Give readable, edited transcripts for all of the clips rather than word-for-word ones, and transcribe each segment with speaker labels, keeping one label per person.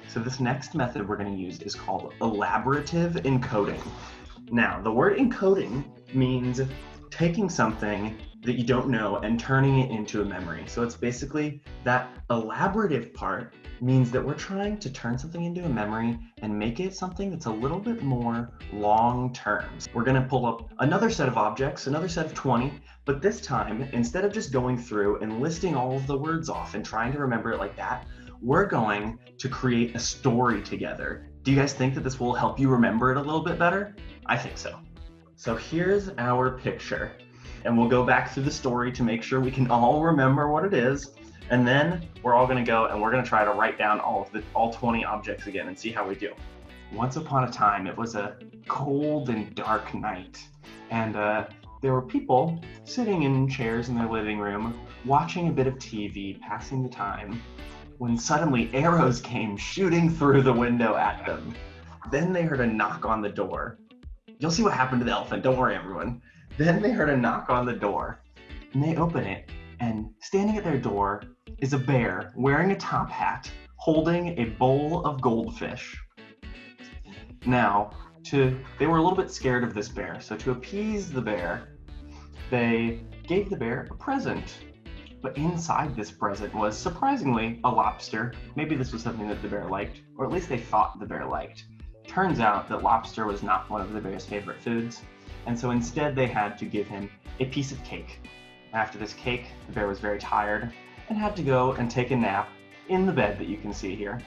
Speaker 1: So this next method we're going to use is called elaborative encoding. Now, the word encoding means taking something that you don't know and turning it into a memory. So it's basically that elaborative part means that we're trying to turn something into a memory and make it something that's a little bit more long-term. We're going to pull up another set of objects, another set of 20, but this time, instead of just going through and listing all of the words off and trying to remember it like that, we're going to create a story together. Do you guys think that this will help you remember it a little bit better? I think so. So here's our picture, and we'll go back through the story to make sure we can all remember what it is, and then we're all going to go and we're going to try to write down all 20 objects again and see how we do. Once upon a time, it was a cold and dark night, and there were people sitting in chairs in their living room watching a bit of TV, passing the time, when suddenly arrows came shooting through the window at them. Then they heard a knock on the door. You'll see what happened to the elephant, don't worry everyone. Then they heard a knock on the door, and they open it, and standing at their door is a bear wearing a top hat, holding a bowl of goldfish. Now, they were a little bit scared of this bear, so to appease the bear, they gave the bear a present. But inside this present was, surprisingly, a lobster. Maybe this was something that the bear liked, or at least they thought the bear liked. Turns out that lobster was not one of the bear's favorite foods, and so instead they had to give him a piece of cake. After this cake, the bear was very tired and had to go and take a nap in the bed that you can see here.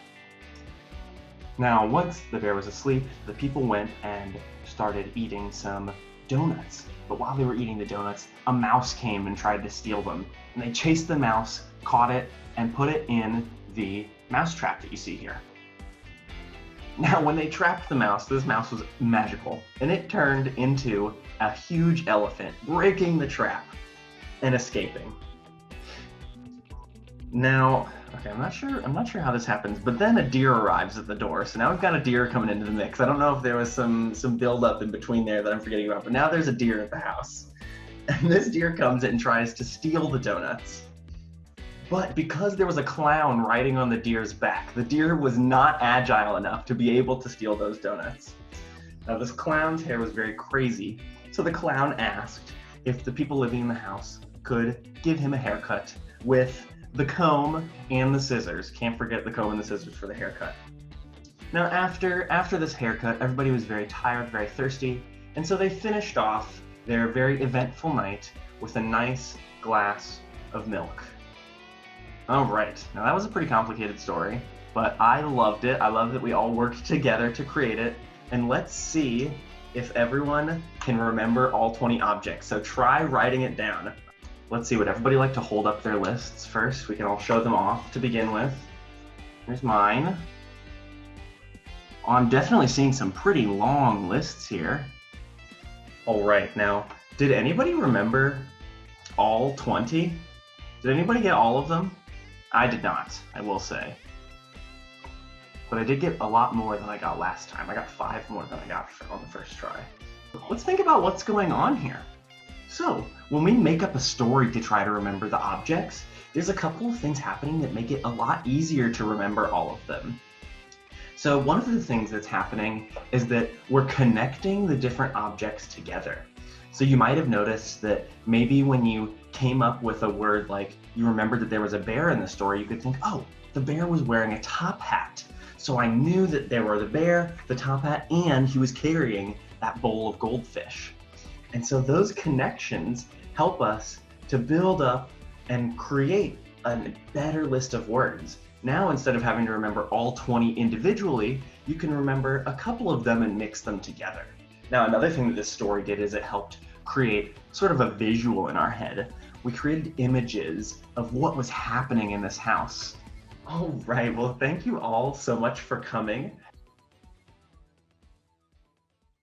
Speaker 1: Now, once the bear was asleep, the people went and started eating some donuts. But while they were eating the donuts, a mouse came and tried to steal them. And they chased the mouse, caught it, and put it in the mouse trap that you see here. Now, when they trapped the mouse, this mouse was magical, and it turned into a huge elephant, breaking the trap and escaping. Now, okay, I'm not sure how this happens, but then a deer arrives at the door. So now we've got a deer coming into the mix. I don't know if there was some build-up in between there that I'm forgetting about, but now there's a deer at the house. And this deer comes and tries to steal the donuts. But because there was a clown riding on the deer's back, the deer was not agile enough to be able to steal those donuts. Now, this clown's hair was very crazy, so the clown asked if the people living in the house could give him a haircut with the comb and the scissors. Can't forget the comb and the scissors for the haircut. Now, after this haircut, everybody was very tired, very thirsty, and so they finished off their very eventful night with a nice glass of milk. All right, now that was a pretty complicated story, but I loved it. I love that we all worked together to create it, and let's see if everyone can remember all 20 objects. So try writing it down. Let's see, would everybody like to hold up their lists first? We can all show them off to begin with. Here's mine. Oh, I'm definitely seeing some pretty long lists here. All right, now, did anybody remember all 20? Did anybody get all of them? I did not, I will say. But I did get a lot more than I got last time. I got 5 more than I got on the first try. Let's think about what's going on here. So, when we make up a story to try to remember the objects, there's a couple of things happening that make it a lot easier to remember all of them. So one of the things that's happening is that we're connecting the different objects together. So you might have noticed that maybe when you came up with a word like you remembered that there was a bear in the story, you could think, oh, the bear was wearing a top hat. So I knew that there were the bear, the top hat, and he was carrying that bowl of goldfish. And so those connections help us to build up and create a better list of words. Now, instead of having to remember all 20 individually, you can remember a couple of them and mix them together. Now, another thing that this story did is it helped create sort of a visual in our head. We created images of what was happening in this house. All right, well, thank you all so much for coming.